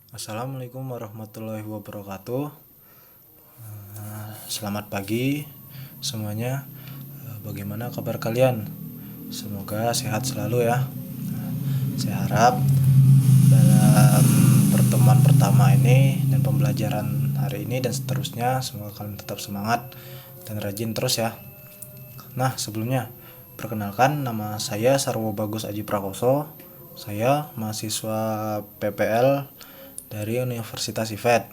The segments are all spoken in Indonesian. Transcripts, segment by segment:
Assalamualaikum warahmatullahi wabarakatuh. Selamat pagi semuanya. Bagaimana kabar kalian? Semoga sehat selalu ya. Saya harap dalam pertemuan pertama ini dan pembelajaran hari ini dan seterusnya, semoga kalian tetap semangat dan rajin terus ya. Nah, sebelumnya perkenalkan, nama saya Sarwo Bagus Aji Prakoso. Saya mahasiswa PPL dari Universitas IFET.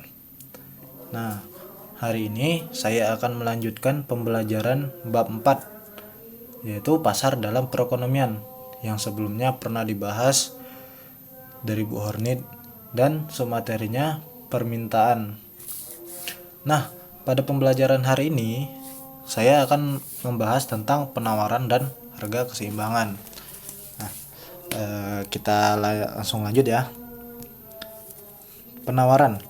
Nah, hari ini saya akan melanjutkan pembelajaran bab 4, yaitu pasar dalam perekonomian, yang sebelumnya pernah dibahas dari Bu Hornit dan summaterinya permintaan. Nah, pada pembelajaran hari ini saya akan membahas tentang penawaran dan harga keseimbangan. Nah, kita langsung lanjut ya. Penawaran.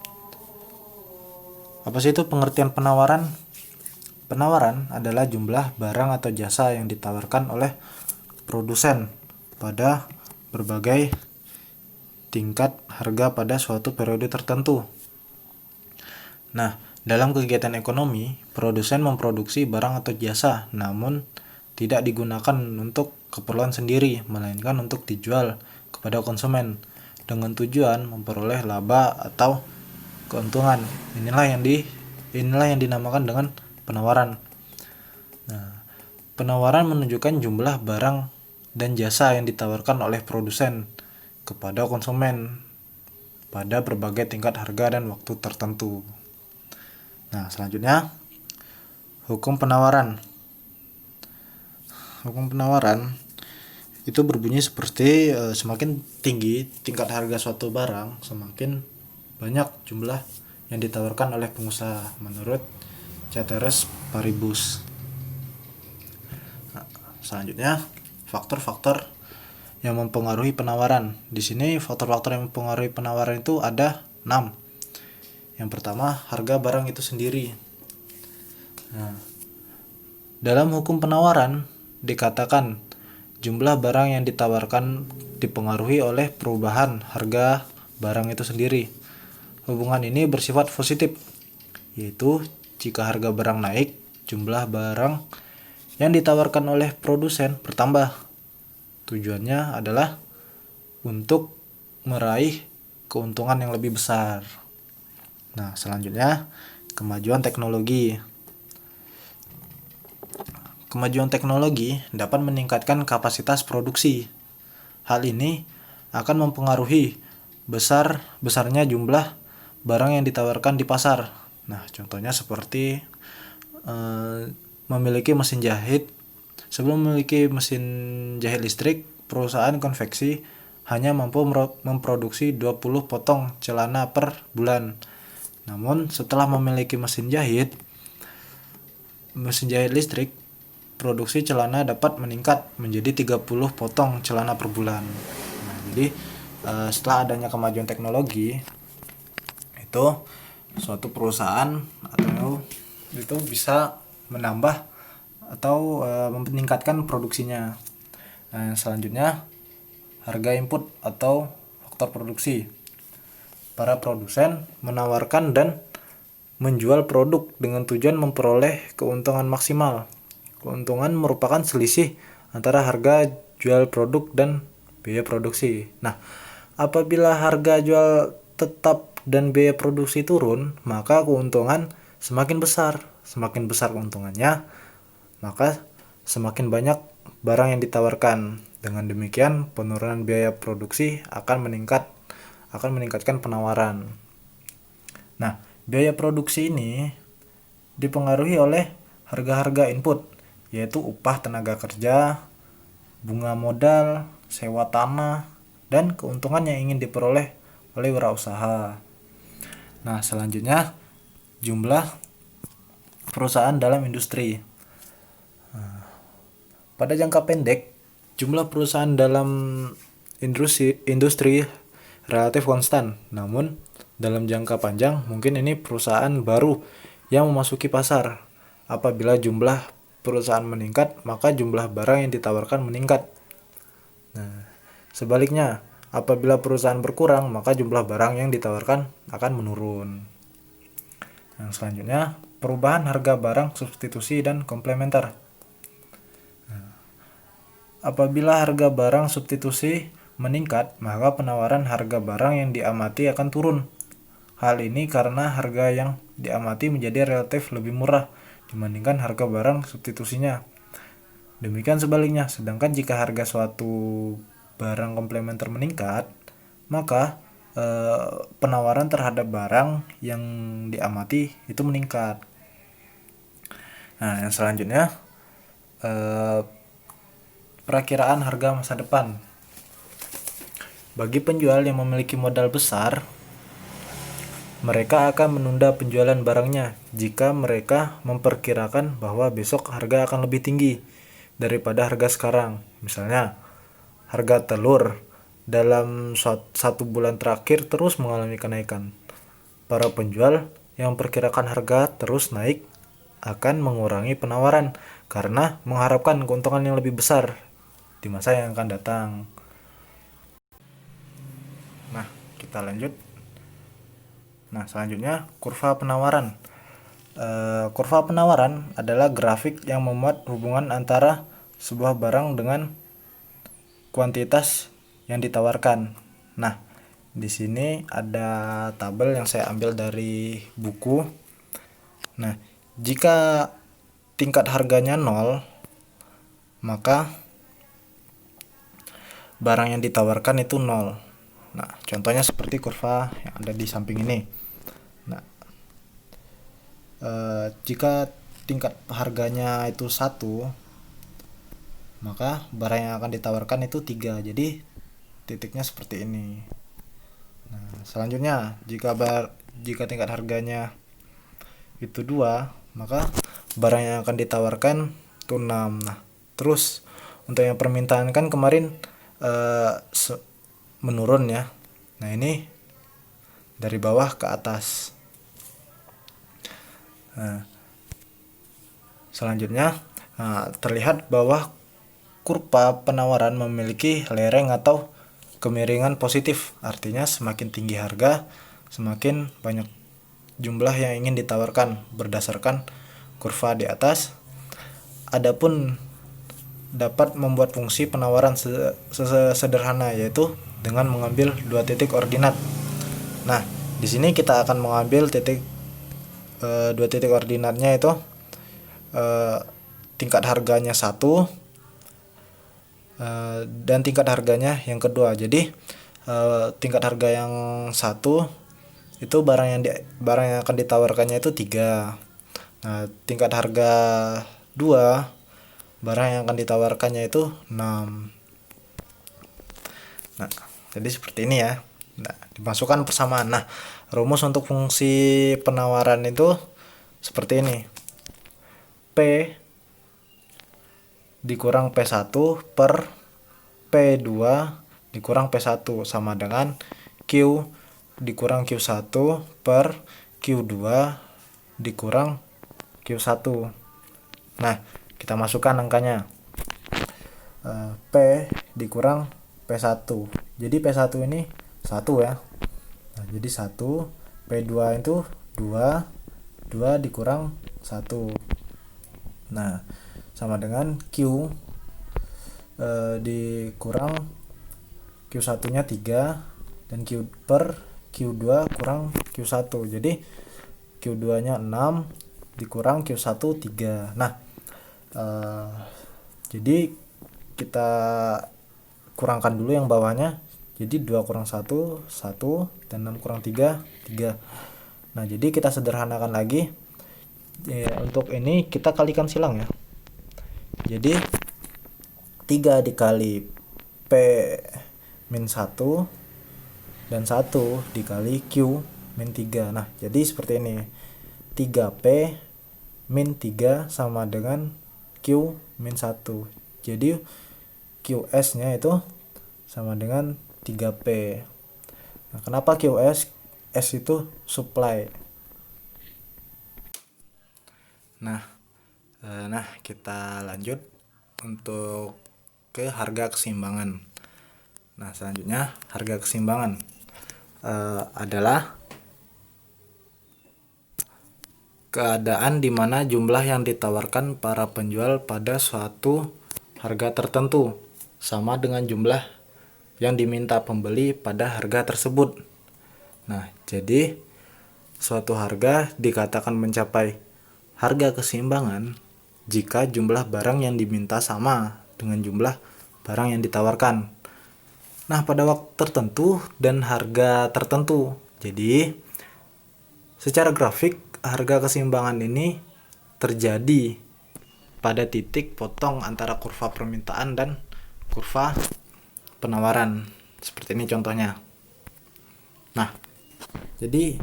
Apa sih itu pengertian penawaran? Penawaran adalah jumlah barang atau jasa yang ditawarkan oleh produsen pada berbagai tingkat harga pada suatu periode tertentu. Nah, dalam kegiatan ekonomi, produsen memproduksi barang atau jasa, namun tidak digunakan untuk keperluan sendiri, melainkan untuk dijual kepada konsumen dengan tujuan memperoleh laba atau keuntungan. Inilah yang dinamakan dengan penawaran. Nah, penawaran menunjukkan jumlah barang dan jasa yang ditawarkan oleh produsen kepada konsumen pada berbagai tingkat harga dan waktu tertentu. Nah, selanjutnya hukum penawaran. Hukum penawaran itu berbunyi seperti semakin tinggi tingkat harga suatu barang, semakin banyak jumlah yang ditawarkan oleh pengusaha menurut Ceteris Paribus. Nah, selanjutnya faktor-faktor yang mempengaruhi penawaran. Di sini faktor-faktor yang mempengaruhi penawaran itu ada 6. Yang pertama, harga barang itu sendiri. Nah, dalam hukum penawaran dikatakan jumlah barang yang ditawarkan dipengaruhi oleh perubahan harga barang itu sendiri. Hubungan ini bersifat positif, yaitu jika harga barang naik, jumlah barang yang ditawarkan oleh produsen bertambah. Tujuannya adalah untuk meraih keuntungan yang lebih besar. Nah, selanjutnya kemajuan teknologi. Kemajuan teknologi dapat meningkatkan kapasitas produksi. Hal ini akan mempengaruhi besarnya jumlah barang yang ditawarkan di pasar. Nah, contohnya seperti memiliki mesin jahit. Sebelum memiliki mesin jahit listrik, perusahaan konveksi hanya mampu memproduksi 20 potong celana per bulan. Namun, setelah memiliki mesin jahit listrik, produksi celana dapat meningkat menjadi 30 potong celana per bulan. Nah, jadi setelah adanya kemajuan teknologi, itu suatu perusahaan atau itu bisa menambah atau meningkatkan produksinya. Nah, selanjutnya harga input atau faktor produksi. Para produsen menawarkan dan menjual produk dengan tujuan memperoleh keuntungan maksimal. Keuntungan merupakan selisih antara harga jual produk dan biaya produksi. Nah, apabila harga jual tetap dan biaya produksi turun, maka keuntungan semakin besar. Semakin besar keuntungannya, maka semakin banyak barang yang ditawarkan. Dengan demikian, penurunan biaya produksi akan meningkatkan penawaran. Nah, biaya produksi ini dipengaruhi oleh harga-harga input, yaitu upah tenaga kerja, bunga modal, sewa tanah, dan keuntungan yang ingin diperoleh oleh wirausaha. Nah, selanjutnya jumlah perusahaan dalam industri. Pada jangka pendek, jumlah perusahaan dalam industri relatif konstan. Namun, dalam jangka panjang mungkin ini perusahaan baru yang memasuki pasar. Apabila jumlah perusahaan meningkat, maka jumlah barang yang ditawarkan meningkat. Nah, sebaliknya, Apabila perusahaan berkurang, maka jumlah barang yang ditawarkan akan menurun. Yang selanjutnya, perubahan harga barang substitusi dan komplementer. Apabila harga barang substitusi meningkat, maka penawaran harga barang yang diamati akan turun. Hal ini karena harga yang diamati menjadi relatif lebih murah dibandingkan harga barang substitusinya. Demikian sebaliknya, sedangkan jika harga suatu barang komplementer meningkat, maka penawaran terhadap barang yang diamati itu meningkat. Nah, yang selanjutnya perakiraan harga masa depan. Bagi penjual yang memiliki modal besar, mereka akan menunda penjualan barangnya jika mereka memperkirakan bahwa besok harga akan lebih tinggi daripada harga sekarang. Misalnya, harga telur dalam satu bulan terakhir terus mengalami kenaikan. Para penjual yang memperkirakan harga terus naik akan mengurangi penawaran karena mengharapkan keuntungan yang lebih besar di masa yang akan datang. Nah, kita lanjut. Nah, selanjutnya kurva penawaran. Kurva penawaran adalah grafik yang memuat hubungan antara sebuah barang dengan kuantitas yang ditawarkan. Nah, di sini ada tabel yang saya ambil dari buku. Nah, jika tingkat harganya 0, maka barang yang ditawarkan itu 0. Nah, contohnya seperti kurva yang ada di samping ini. Nah, jika tingkat harganya itu 1, maka barang yang akan ditawarkan itu 3. Jadi titiknya seperti ini. Nah, selanjutnya jika tingkat harganya itu 2, maka barang yang akan ditawarkan itu 6. Nah, terus untuk yang permintaan kan kemarin menurun ya. Nah, ini dari bawah ke atas. Nah, selanjutnya terlihat bahwa kurva penawaran memiliki lereng atau kemiringan positif. Artinya semakin tinggi harga, semakin banyak jumlah yang ingin ditawarkan berdasarkan kurva di atas. Adapun dapat membuat fungsi penawaran sederhana, yaitu dengan mengambil 2 titik ordinat. Nah, di sini kita akan mengambil 2 titik ordinatnya itu tingkat harganya 1 dan tingkat harganya yang kedua. Jadi tingkat harga yang 1 itu barang yang akan ditawarkannya itu 3. Nah, tingkat harga 2 barang yang akan ditawarkannya itu 6. Nah, jadi seperti ini ya. Nah, dimasukkan persamaan. Nah, rumus untuk fungsi penawaran itu seperti ini. P dikurang P1 per P2 dikurang P1 sama dengan Q dikurang Q1 per Q2 dikurang Q1. Nah, kita masukkan angkanya. P dikurang P1. Jadi P1 ini 1 ya. Nah, jadi 1, P2 itu 2, 2 dikurang 1. Nah, sama dengan Q dikurang Q1 nya 3 dan Q per Q2 kurang Q1. Jadi Q2 nya 6 dikurang Q1 3. Nah, jadi kita kurangkan dulu yang bawahnya. Jadi 2 kurang 1, 1, dan 6 kurang 3, 3. Nah, jadi kita sederhanakan lagi. Ya, untuk ini kita kalikan silang ya. Jadi 3 dikali P min 1 dan 1 dikali Q min 3. Nah, jadi seperti ini. 3P min 3 sama dengan Q min 1. Jadi QS nya itu sama dengan 3P. Nah, kenapa QS? S itu supply. Nah, kita lanjut untuk ke harga keseimbangan. Nah, selanjutnya harga keseimbangan adalah keadaan di mana jumlah yang ditawarkan para penjual pada suatu harga tertentu sama dengan jumlah yang diminta pembeli pada harga tersebut. Nah, jadi suatu harga dikatakan mencapai harga keseimbangan jika jumlah barang yang diminta sama dengan jumlah barang yang ditawarkan. Nah, pada waktu tertentu dan harga tertentu. Jadi, secara grafik, harga keseimbangan ini terjadi pada titik potong antara kurva permintaan dan kurva penawaran. Seperti ini contohnya. Nah, jadi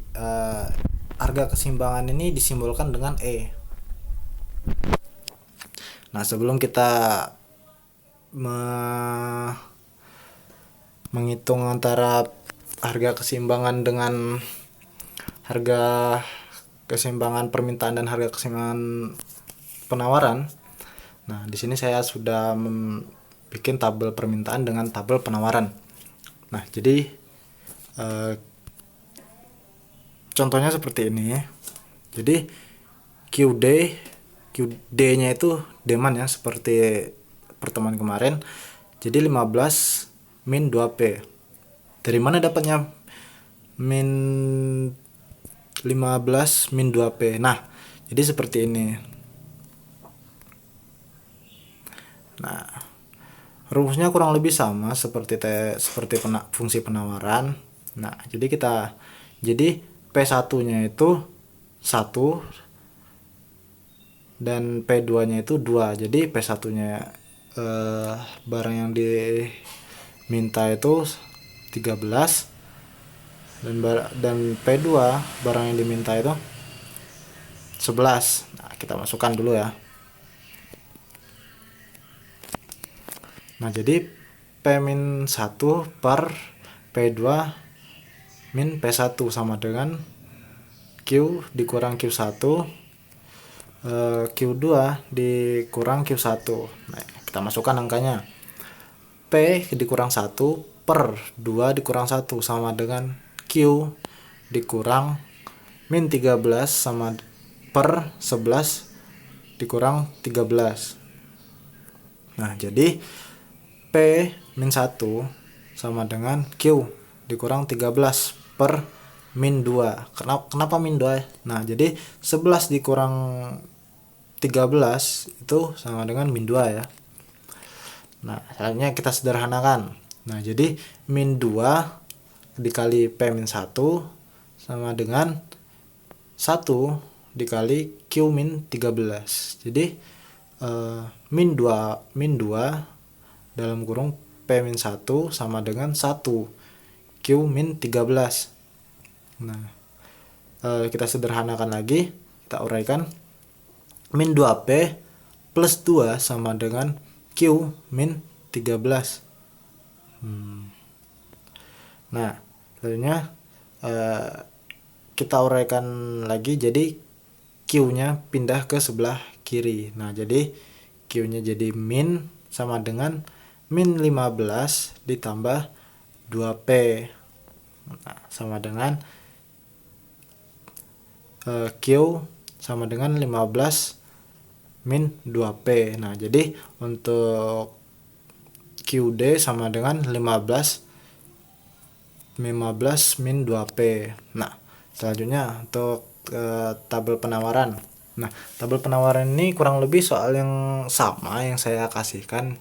harga keseimbangan ini disimbolkan dengan E. Nah, sebelum kita menghitung antara harga keseimbangan dengan harga keseimbangan permintaan dan harga keseimbangan penawaran. Nah, di sini saya sudah bikin tabel permintaan dengan tabel penawaran. Nah, jadi contohnya seperti ini. Jadi QD-nya itu demand ya, seperti pertemuan kemarin. Jadi 15 min 2P. Dari mana dapatnya min 15 min 2P? Nah, jadi seperti ini. Nah, rumusnya kurang lebih sama seperti fungsi penawaran. Nah, jadi P1-nya itu 1 dan P2-nya itu 2. Jadi P1-nya barang yang diminta itu 13 dan P2 barang yang diminta itu 11. Nah, kita masukkan dulu ya. Nah, jadi P-1 per P2 min P1 sama dengan Q dikurang Q1 Q2 dikurang Q1. Nah, kita masukkan angkanya. P dikurang 1 per 2 dikurang 1 sama dengan Q dikurang min 13 sama per 11 dikurang 13. Nah, jadi P min 1 sama dengan Q dikurang 13 per min 2. Kenapa min 2? Nah, jadi 11 dikurang 13 itu sama dengan min 2 ya. Nah, selanjutnya kita sederhanakan. Nah, jadi min 2 dikali P min 1 sama dengan 1 dikali Q min 13. Jadi min 2 dalam kurung P min 1 sama dengan 1 Q min 13. Nah, kita sederhanakan lagi, kita uraikan. Min 2P plus 2 sama dengan Q min 13. Nah, selanjutnya kita uraikan lagi, jadi Q-nya pindah ke sebelah kiri. Nah, jadi Q-nya jadi min sama dengan min 15 ditambah 2P. Nah, sama dengan Q sama dengan 15 min 2P. Nah, jadi untuk QD sama dengan 15 min 2P. Nah, selanjutnya untuk tabel penawaran. Nah, tabel penawaran ini kurang lebih soal yang sama yang saya kasihkan.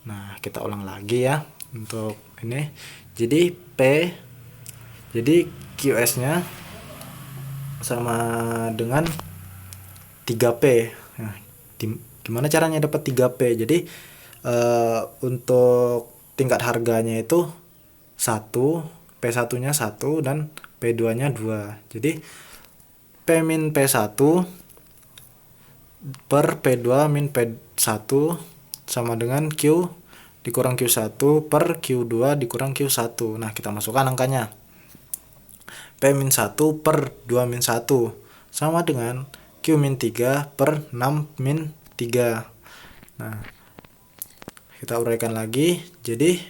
Nah, kita ulang lagi ya untuk ini. Jadi jadi QS-nya sama dengan 3P. Nah, gimana caranya dapat 3P? Jadi untuk tingkat harganya itu 1, P1-nya 1 dan P2-nya 2. Jadi P min P1 per P2 min P1 sama dengan Q dikurang Q1 per Q2 dikurang Q1. Nah, kita masukkan angkanya. P min 1 per 2 min 1 sama dengan Q min 3 per 6 min 3. Nah, kita uraikan lagi. Jadi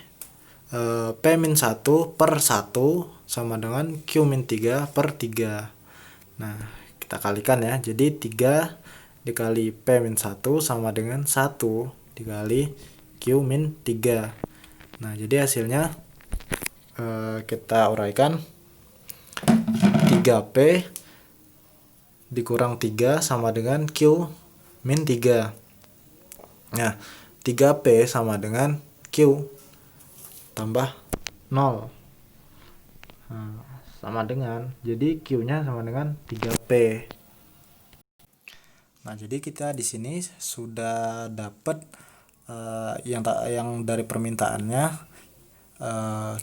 P-1 per 1 sama dengan Q-3 per 3. Nah, kita kalikan ya. Jadi 3 dikali P-1 sama dengan 1 dikali Q-3. Nah, jadi hasilnya kita uraikan 3P dikurang 3 sama dengan Q-3. Nah, 3P sama dengan Q tambah 0. Nah, sama dengan, jadi Q-nya sama dengan 3P. Nah, jadi kita di sini sudah dapat yang dari permintaannya,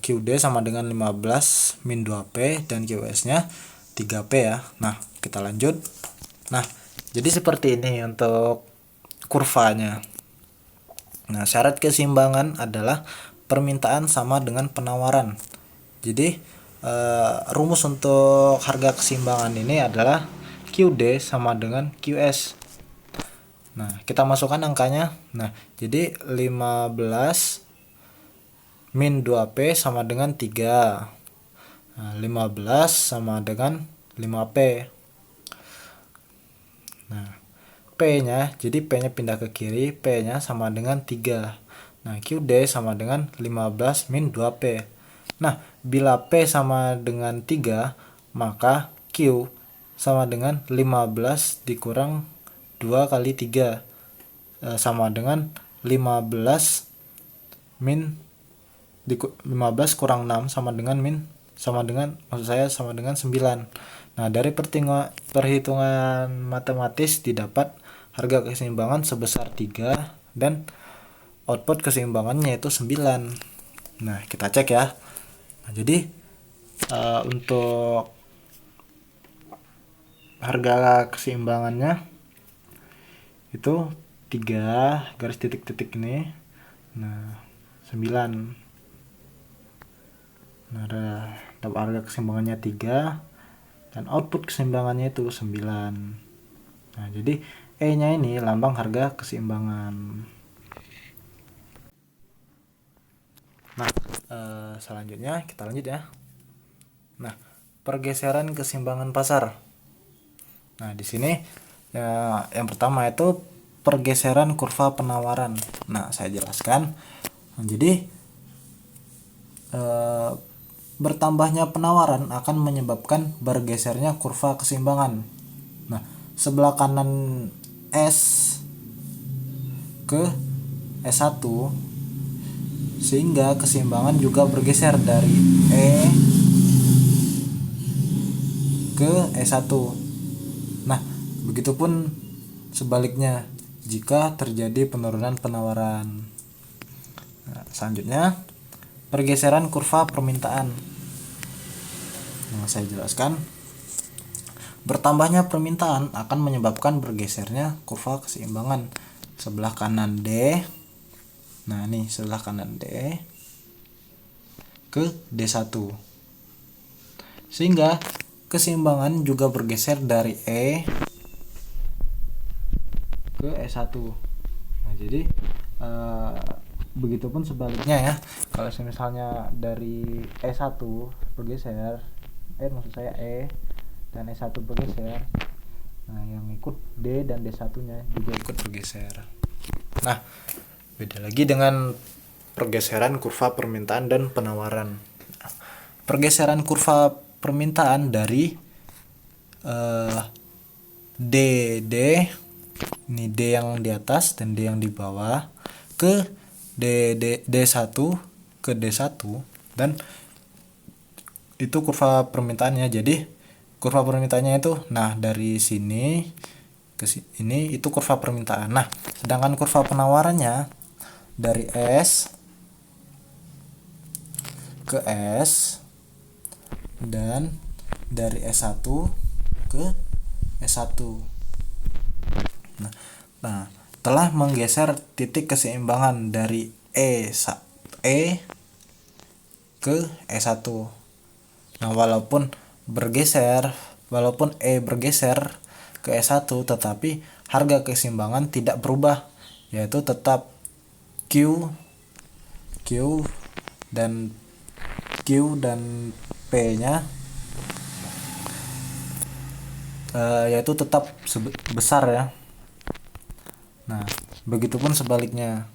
QD sama dengan 15 min 2P dan QS-nya 3P ya. Nah, kita lanjut. Nah, jadi seperti ini untuk kurvanya. Nah, syarat keseimbangan adalah permintaan sama dengan penawaran. Jadi rumus untuk harga keseimbangan ini adalah QD sama dengan QS. Nah, kita masukkan angkanya. Nah, jadi 15 min 2P sama dengan 3. Nah, 15 sama dengan 5P. Nah, P-nya, jadi P-nya pindah ke kiri, P-nya sama dengan 3. Nah, QD sama dengan 15 min 2P. Nah, bila P sama dengan 3, maka Q sama dengan 15 dikurang 2 kali 3. Sama dengan 15 min 15 kurang 6 sama dengan sama dengan 9. Nah, dari perhitungan matematis didapat harga keseimbangan sebesar 3 dan output keseimbangannya yaitu 9. Nah, kita cek ya. Nah, jadi untuk harga keseimbangannya itu 3 garis titik-titik ini. Nah, 9. Nah, dapat harga keseimbangannya 3 dan output keseimbangannya itu 9. Nah, jadi E-nya ini lambang harga keseimbangan. Nah, selanjutnya kita lanjut ya. Nah, pergeseran keseimbangan pasar. Nah, di sini ya, yang pertama itu pergeseran kurva penawaran. Nah, saya jelaskan. Nah, jadi bertambahnya penawaran akan menyebabkan bergesernya kurva keseimbangan. Nah, sebelah kanan S ke S1 sehingga keseimbangan juga bergeser dari E ke E1. Nah, begitupun sebaliknya jika terjadi penurunan penawaran. Nah, selanjutnya pergeseran kurva permintaan. Nah, saya jelaskan. Bertambahnya permintaan akan menyebabkan bergesernya kurva keseimbangan sebelah kanan D. Nah, ini sebelah kanan D ke D1. Sehingga keseimbangan juga bergeser dari E ke E1. Nah, jadi begitupun sebaliknya ya. Kalau misalnya dari E1 bergeser, maksud saya E dan E1 bergeser, nah yang ikut D dan D1 nya juga ikut bergeser. Nah, beda lagi dengan pergeseran kurva permintaan dan penawaran. Pergeseran kurva permintaan dari D ini D yang di atas dan D yang di bawah ke D1 ke D1 dan itu kurva permintaannya. Jadi kurva permintaannya itu, nah dari sini ke sini itu kurva permintaan. Nah, sedangkan kurva penawarannya dari S ke S dan dari S1 ke S1. Nah, telah menggeser titik keseimbangan dari E ke E1. Nah, walaupun E bergeser ke E1, tetapi harga keseimbangan tidak berubah, yaitu tetap Q dan Q dan P-nya yaitu tetap besar ya. Nah, begitupun sebaliknya.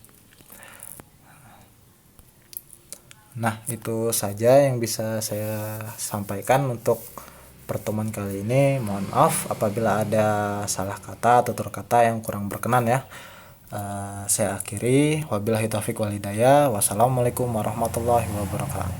Nah, itu saja yang bisa saya sampaikan untuk pertemuan kali ini. Mohon maaf apabila ada salah kata atau tutur kata yang kurang berkenan ya. Saya akhiri. Wabillahi taufiq wal hidayah. Wassalamualaikum warahmatullahi wabarakatuh.